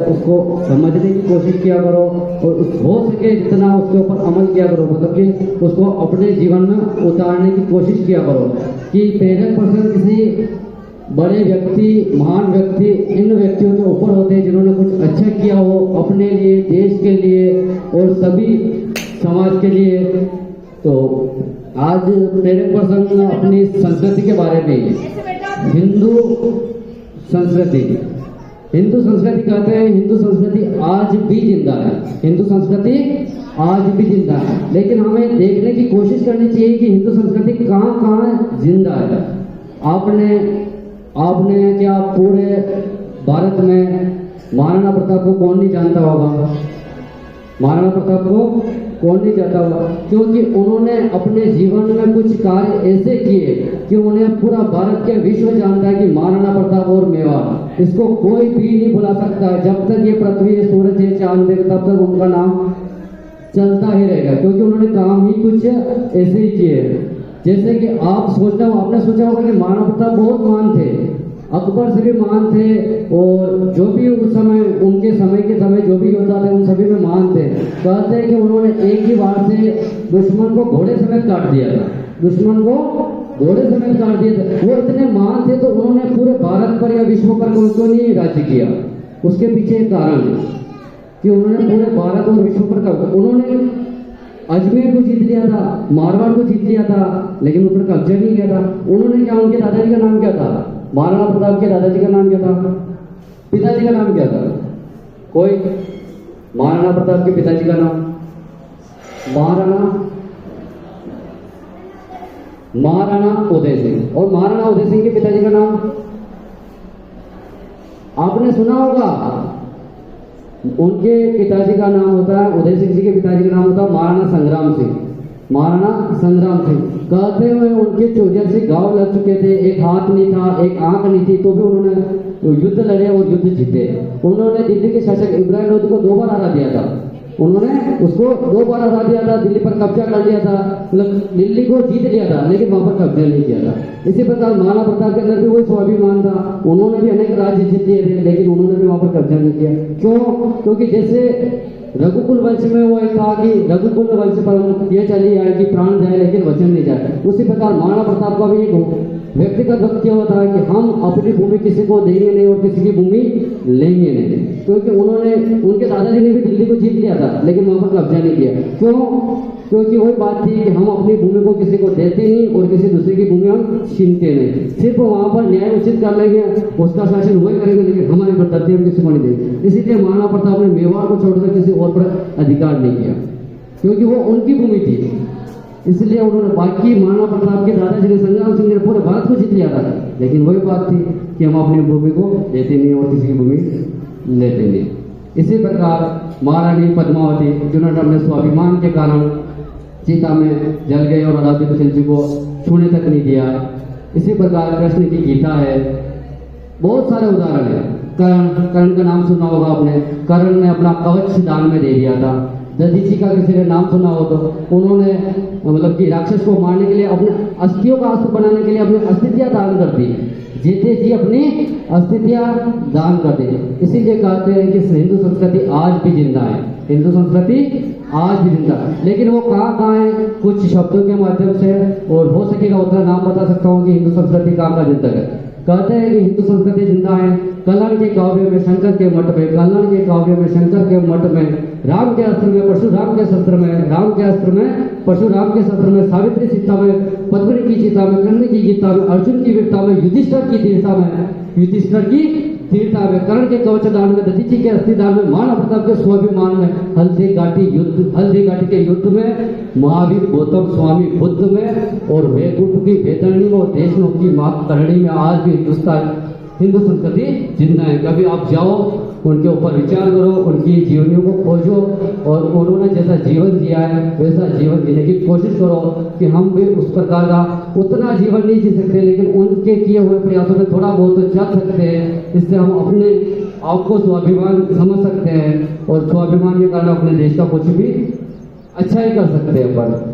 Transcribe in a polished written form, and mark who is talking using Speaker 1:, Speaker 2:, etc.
Speaker 1: उसको समझने की कोशिश किया करो और हो सके जितना उसके ऊपर अमल किया करो, मतलब कि उसको अपने जीवन में उतारने की कोशिश किया करो। कि प्रेरक पर्सन किसी बड़े व्यक्ति, महान व्यक्ति, इन व्यक्तियों के ऊपर होते हैं जिन्होंने कुछ अच्छा किया हो अपने लिए, देश के लिए और सभी समाज के लिए। तो आज प्रेरक पर्सन अपनी संस्कृति के बारे में, हिंदू संस्कृति कहते हैं, हिंदू संस्कृति आज भी जिंदा है, हिंदू संस्कृति आज भी जिंदा है। लेकिन हमें देखने की कोशिश करनी चाहिए कि हिंदू संस्कृति कहाँ कहाँ जिंदा है। आपने क्या पूरे भारत में महाराणा प्रताप को कौन नहीं जानता होगा? महाराणा प्रताप को कौन नहीं जानता होगा? क्योंकि उन्होंने अपने जीवन में कुछ कार्य ऐसे किए कि उन्हें पूरा भारत के विश्व जानता है कि महाराणा प्रताप और मेवाड़, इसको कोई भी नहीं भुला सकता। जब तक ये पृथ्वी है, सूरज है, चांद है, तब तक उनका नाम चलता ही रहेगा, क्योंकि उन्होंने काम ही कुछ ऐसे ही किए। जैसे कि आपने सोचा होगा कि महाराणा प्रताप बहुत महान थे, अकबर से भी महान थे, और जो भी उस समय उनके समय के समय जो भी योद्धा थे उन सभी में महान थे। कहते हैं कि उन्होंने एक ही बार से दुश्मन को घोड़े समेत काट दिया था, दुश्मन को घोड़े समेत काट दिया था। वो इतने महान थे तो उन्होंने पूरे भारत पर या विश्व पर क्यों नहीं राज्य किया? उसके पीछे एक कारण है कि उन्होंने पूरे भारत और विश्व पर उन्होंने अजमेर को जीत लिया था, मारवाड़ को जीत लिया था, लेकिन उस पर कब्जा नहीं किया था। उन्होंने क्या, उनके दादाजी का नाम क्या था? महाराणा प्रताप के दादाजी का नाम क्या था? पिताजी का नाम क्या था? कोई? महाराणा प्रताप के पिताजी का नाम महाराणा उदय सिंह, और महाराणा उदय सिंह के पिताजी का नाम आपने सुना होगा। उनके पिताजी का नाम होता है, उदय सिंह जी के पिताजी का नाम होता है महाराणा संग्राम सिंह। महाराणा संग्राम सिंह कहते हुए उनके 14 गांव लग चुके थे, एक हाथ नहीं था, एक आंख नहीं थी, तो भी उन्होंने युद्ध लड़े और युद्ध जीते। उन्होंने दिल्ली के शासक इब्राहिम लोधी को 2 बार हरा दिया था, उन्होंने उसको 2 बार हरा दिया था, दिल्ली पर कब्जा कर लिया था, मतलब दिल्ली को जीत लिया था, लेकिन वहां पर कब्जा नहीं किया था। इसी प्रकार महाराणा प्रताप के अंदर भी वही स्वाभिमान था, उन्होंने भी अनेक राज्य जीत लिए थे, लेकिन उन्होंने भी वहां पर कब्जा नहीं किया। क्यों? क्योंकि जैसे रघुकुल वंश में वो एक कहा कि रघुकुल वंश पर यह चली आए कि प्राण जाए लेकिन वचन नहीं जाए, उसी प्रकार महाराणा प्रताप का भी एक व्यक्तिगत वक्त क्या होता है कि हम अपनी भूमि किसी को देंगे नहीं और किसी की भूमि लेंगे नहीं, क्योंकि उनके दादाजी ने भी दिल्ली को जीत लिया था, लेकिन वहां पर कब्जा नहीं किया। क्यों? क्योंकि वही बात थी कि हम अपनी भूमि को किसी को देते नहीं और किसी दूसरे की भूमि हम छीनते नहीं, सिर्फ वहां पर न्याय उचित कर लेंगे, उसका शासन वही करेंगे, लेकिन हमारी प्रताप हम किसी को नहीं देंगे। इसीलिए महाराणा प्रताप ने मेवाड़ को छोड़कर किसी और पर अधिकार नहीं किया, क्योंकि वो उनकी भूमि थी। इसलिए उन्होंने, बाकी महाराणा प्रताप के दादाजी ने, संग्राम सिंह ने पूरे भारत को जीत लिया था, लेकिन वही बात थी कि हम अपनी भूमि को देते नहीं और किसी की भूमि लेते नहीं। इसी प्रकार महारानी पद्मावती, जिन्होंने अपने स्वाभिमान के कारण सीता में जल गए और राजा शिव जी को छूने तक नहीं दिया। इसी प्रकार कृष्ण की गीता है, बहुत सारे उदाहरण है। कर्ण का नाम सुना होगा आपने, कर्ण ने अपना कवच दान में दे दिया था। दधीची का किसी ने नाम सुना हो तो उन्होंने मतलब कि राक्षस को मारने के लिए अपने अस्थियों का अस्त्र बनाने के लिए अपनी अस्थियां दान कर दी। जीते जी अपनी अस्थियां दान कर दी। इसीलिए कहते हैं कि हिंदू संस्कृति आज भी जिंदा है, हिंदू संस्कृति आज भी जिंदा है। लेकिन वो कहाँ है? कुछ शब्दों के माध्यम से, और हो सकेगा उतना नाम बता सकता हूँ कि हिंदू संस्कृति कहाँ जिंदा है। कहते हैं कि हिंदू संस्कृति जिंदा है कल्याण के काव्य में, शंकर के मठ में, कल्याण के काव्य में, शंकर के मठ में, राम के अस्त्र में, परशुराम के शस्त्र में, राम के अस्त्र में, परशुराम के शस्त्र में, सावित्री सीता में, पद्मिनी की चिता में, कर्ण की गीता में, अर्जुन की वीरता में, युधिष्ठिर की धीरता में, कर्ण के कवच दान में, दधीची के अस्थि दान में, महाराणा प्रताप के स्वाभिमान में, हल्दी घाटी के युद्ध में, महावीर गौतम स्वामी बुद्ध में, और वैकुंठ की वेतरणी में और देशमुख की मां करणी में आज भी हिंदू संस्कृति जिंदा है। कभी आप जाओ, उनके ऊपर विचार करो, उनकी जीवनियों को खोजो, और उन्होंने जैसा जीवन जिया है वैसा जीवन जीने की कोशिश करो कि हम भी उस प्रकार का उतना जीवन नहीं जी सकते, लेकिन उनके किए हुए प्रयासों में थोड़ा बहुत तो चल सकते हैं। इससे हम अपने आपको स्वाभिमान समझ सकते हैं, और स्वाभिमान के कारण अपने देश का कुछ भी अच्छा ही कर सकते हैं। पर